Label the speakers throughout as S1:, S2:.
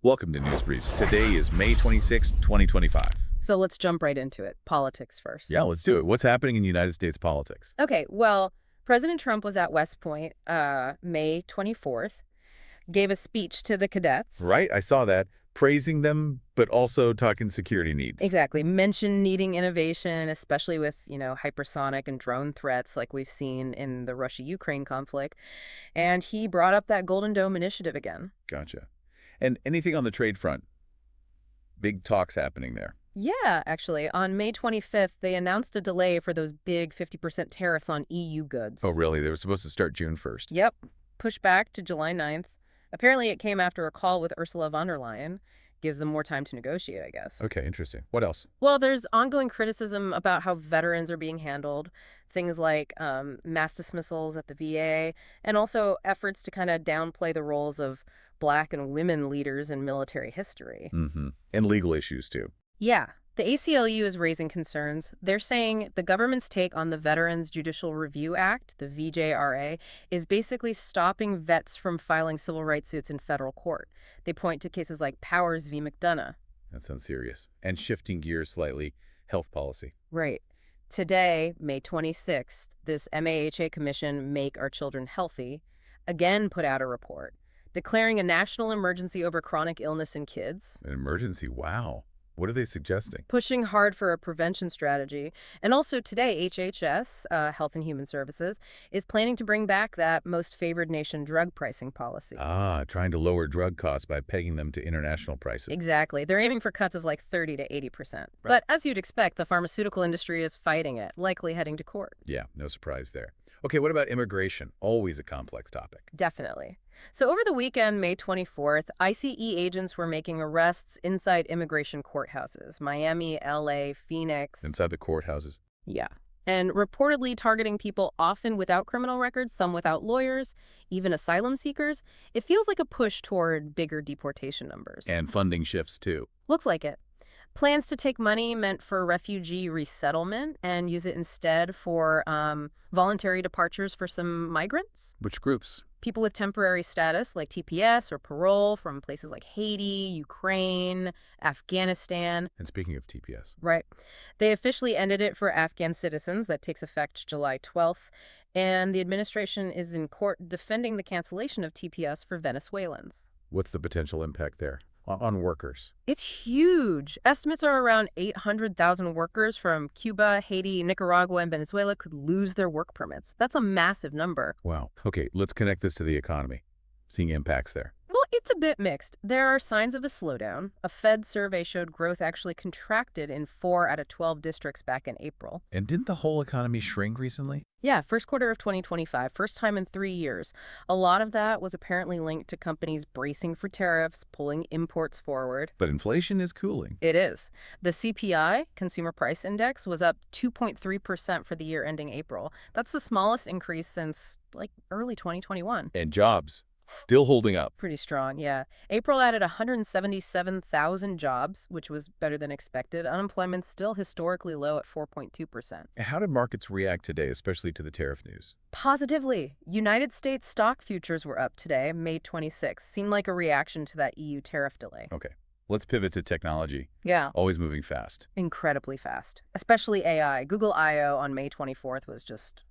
S1: Welcome to News Briefs. Today is May 26, 2025.
S2: So let's jump right into it. Politics first.
S1: Yeah, let's do it. What's happening in United States politics?
S2: Okay, well, President Trump was at West Point May 24th, gave a speech to the cadets.
S1: Right, I saw that. Praising them, but also talking security needs.
S2: Exactly. Mentioned needing innovation, especially with, hypersonic and drone threats like we've seen in the Russia-Ukraine conflict. And he brought up that Golden Dome initiative again.
S1: Gotcha. And anything on the trade front? Big talks happening there.
S2: Yeah, actually. On May 25th, they announced a delay for those big 50% tariffs on EU goods.
S1: Oh, really? They were supposed to start June 1st.
S2: Yep. Pushed back to July 9th. Apparently, it came after a call with Ursula von der Leyen. Gives them more time to negotiate, I guess.
S1: Okay, interesting. What else?
S2: Well, there's ongoing criticism about how veterans are being handled. Things like mass dismissals at the VA, and also efforts to kind of downplay the roles of Black and women leaders in military history.
S1: And legal issues, too.
S2: Yeah. The ACLU is raising concerns. They're saying the government's take on the Veterans Judicial Review Act, the VJRA, is basically stopping vets from filing civil rights suits in federal court. They point to cases like Powers v. McDonough.
S1: That sounds serious. And shifting gears slightly, health policy.
S2: Right. Today, May 26th, this MAHA commission, Make Our Children Healthy, again put out a report declaring a national emergency over chronic illness in kids.
S1: An emergency? Wow. What are they suggesting?
S2: Pushing hard for a prevention strategy. And also today, HHS, Health and Human Services, is planning to bring back that most favored nation drug pricing policy.
S1: Trying to lower drug costs by pegging them to international prices.
S2: Exactly. They're aiming for cuts of like 30 to 80%.
S1: Right.
S2: But as you'd expect, the pharmaceutical industry is fighting it, likely heading to court.
S1: Yeah, no surprise there. Okay, what about immigration? Always a complex topic.
S2: Definitely. So over the weekend, May 24th, ICE agents were making arrests inside immigration courthouses. Miami, LA, Phoenix.
S1: Inside the courthouses?
S2: Yeah. And reportedly targeting people often without criminal records, some without lawyers, even asylum seekers. It feels like a push toward bigger deportation numbers.
S1: And funding shifts, too.
S2: Looks like it. Plans to take money meant for refugee resettlement and use it instead for voluntary departures for some migrants.
S1: Which groups?
S2: People with temporary status like TPS or parole from places like Haiti, Ukraine, Afghanistan.
S1: And speaking of TPS.
S2: Right. They officially ended it for Afghan citizens. That takes effect July 12th. And the administration is in court defending the cancellation of TPS for Venezuelans.
S1: What's the potential impact there? On workers?
S2: It's huge. Estimates are around 800,000 workers from Cuba, Haiti, Nicaragua, and Venezuela could lose their work permits. That's a massive number.
S1: Wow. Okay, let's connect this to the economy. Seeing impacts there.
S2: Well, it's a bit mixed. There are signs of a slowdown. A Fed survey showed growth actually contracted in 4 out of 12 districts back in April.
S1: And didn't the whole economy shrink recently?
S2: Yeah, first quarter of 2025, first time in 3 years. A lot of that was apparently linked to companies bracing for tariffs, pulling imports forward.
S1: But inflation is cooling.
S2: It is. The CPI, Consumer Price Index, was up 2.3% for the year ending April. That's the smallest increase since, early 2021.
S1: And jobs still holding up.
S2: Pretty strong, yeah. April added 177,000 jobs, which was better than expected. Unemployment's still historically low at 4.2%.
S1: How did markets react today, especially to the tariff news?
S2: Positively. United States stock futures were up today, May 26. Seemed like a reaction to that EU tariff delay.
S1: Okay, let's pivot to technology.
S2: Yeah.
S1: Always moving fast.
S2: Incredibly fast. Especially AI. Google I.O. on May 24th was just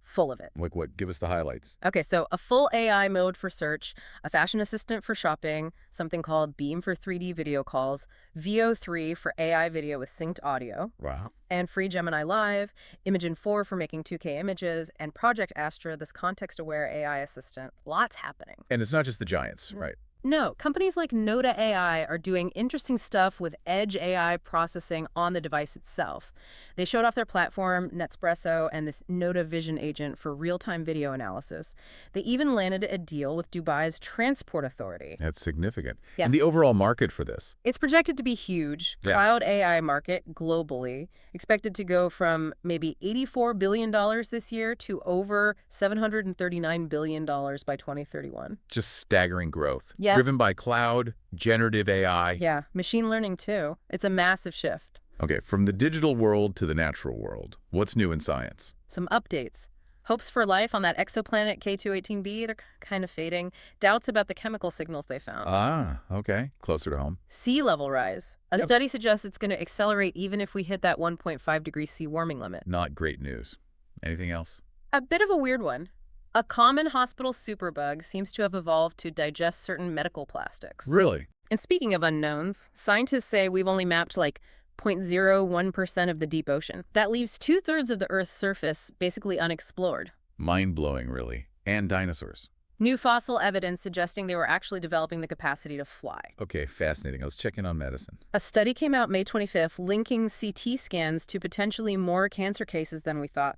S2: full of it.
S1: Like what? Give us the highlights.
S2: Okay, so a full AI mode for search, a fashion assistant for shopping, something called Beam for 3D video calls, VO3 for AI video with synced audio,
S1: Wow.
S2: and free Gemini Live, Imagen 4 for making 2K images, and Project Astra, this context-aware AI assistant. Lots happening.
S1: And it's not just the giants, right?
S2: No, companies like Noda AI are doing interesting stuff with edge AI processing on the device itself. They showed off their platform, Netspresso, and this Noda Vision agent for real-time video analysis. They even landed a deal with Dubai's Transport Authority.
S1: That's significant.
S2: Yeah.
S1: And the overall market for this?
S2: It's projected to be huge.
S1: Yeah.
S2: Cloud AI market globally expected to go from maybe $84 billion this year to over $739 billion by 2031.
S1: Just staggering growth.
S2: Yeah.
S1: Driven by cloud, generative AI.
S2: Yeah, machine learning too. It's a massive shift.
S1: Okay, from the digital world to the natural world, what's new in science?
S2: Some updates. Hopes for life on that exoplanet K218b, they're kind of fading. Doubts about the chemical signals they found.
S1: Ah, okay. Closer to home.
S2: Sea level rise. A
S1: Yep.
S2: study suggests it's going to accelerate even if we hit that 1.5 degree C warming limit.
S1: Not great news. Anything else?
S2: A bit of a weird one. A common hospital superbug seems to have evolved to digest certain medical plastics.
S1: Really?
S2: And speaking of unknowns, scientists say we've only mapped like 0.01% of the deep ocean. That leaves 2/3 of the Earth's surface basically unexplored.
S1: Mind-blowing, really. And dinosaurs.
S2: New fossil evidence suggesting they were actually developing the capacity to fly.
S1: Okay, fascinating. Let's check in on medicine.
S2: A study came out May 25th linking CT scans to potentially more cancer cases than we thought.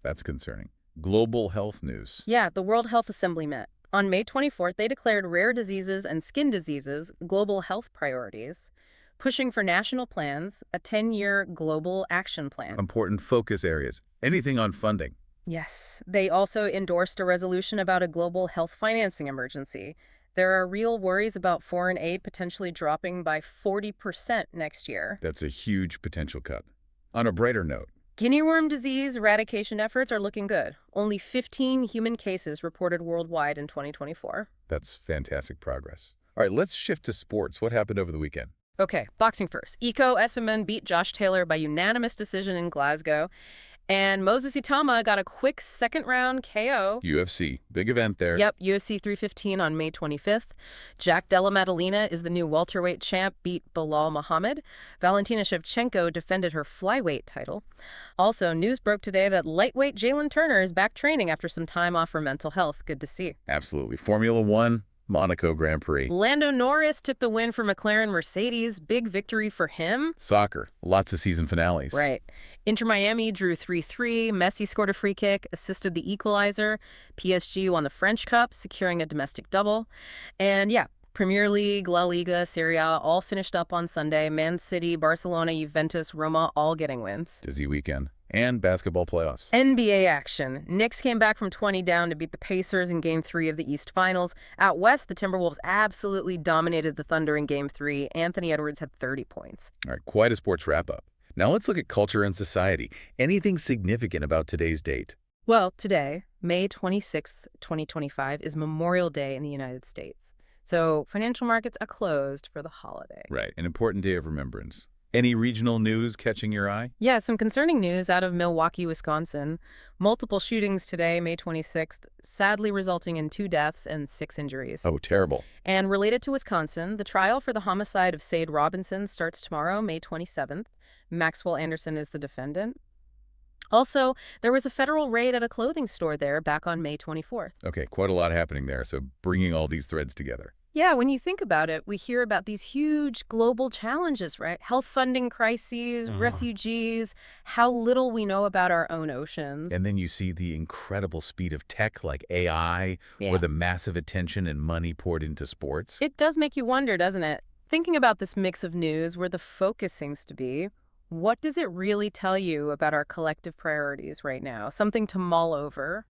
S1: That's concerning. Global health news.
S2: Yeah, the World Health Assembly met. On May 24th, they declared rare diseases and skin diseases global health priorities, pushing for national plans, a 10-year global action plan.
S1: Important focus areas. Anything on funding?
S2: Yes, they also endorsed a resolution about a global health financing emergency. There are real worries about foreign aid potentially dropping by 40% next year.
S1: That's a huge potential cut. On a brighter note,
S2: Guinea worm disease eradication efforts are looking good. Only 15 human cases reported worldwide in 2024.
S1: that's fantastic progress. All right, let's shift to sports. What happened over the weekend?
S2: Okay, boxing first. Iko Essuman beat Josh Taylor by unanimous decision in Glasgow. And Moses Itama got a quick second-round KO.
S1: UFC. Big event there.
S2: Yep, UFC 315 on May 25th. Jack Della Maddalena is the new welterweight champ, beat Bilal Muhammad. Valentina Shevchenko defended her flyweight title. Also, news broke today that lightweight Jalen Turner is back training after some time off for mental health. Good to see.
S1: Absolutely. Formula One, Monaco Grand Prix.
S2: Lando Norris took the win for McLaren Mercedes. Big victory for him.
S1: Soccer. Lots of season finales.
S2: Right. Inter Miami drew 3-3. Messi scored a free kick, assisted the equalizer. PSG won the French Cup, securing a domestic double. And yeah, Premier League, La Liga, Serie A all finished up on Sunday. Man City, Barcelona, Juventus, Roma all getting wins.
S1: Busy weekend. And basketball playoffs.
S2: NBA action. Knicks came back from 20 down to beat the Pacers in Game 3 of the East Finals. Out west, the Timberwolves absolutely dominated the Thunder in Game 3. Anthony Edwards had 30 points.
S1: All right, quite a sports wrap-up. Now let's look at culture and society. Anything significant about today's date?
S2: Well, today, May 26th, 2025, is Memorial Day in the United States. So financial markets are closed for the holiday.
S1: Right, an important day of remembrance. Any regional news catching your eye?
S2: Yeah, some concerning news out of Milwaukee, Wisconsin. Multiple shootings today, May 26th, sadly resulting in 2 deaths and 6 injuries.
S1: Oh, terrible.
S2: And related to Wisconsin, the trial for the homicide of Sade Robinson starts tomorrow, May 27th. Maxwell Anderson is the defendant. Also, there was a federal raid at a clothing store there back on May 24th.
S1: Okay, quite a lot happening there, so bringing all these threads together.
S2: Yeah, when you think about it, we hear about these huge global challenges, right? Health funding crises, refugees, how little we know about our own oceans.
S1: And then you see the incredible speed of tech like AI or the massive attention and money poured into sports.
S2: It does make you wonder, doesn't it? Thinking about this mix of news where the focus seems to be, what does it really tell you about our collective priorities right now? Something to mull over.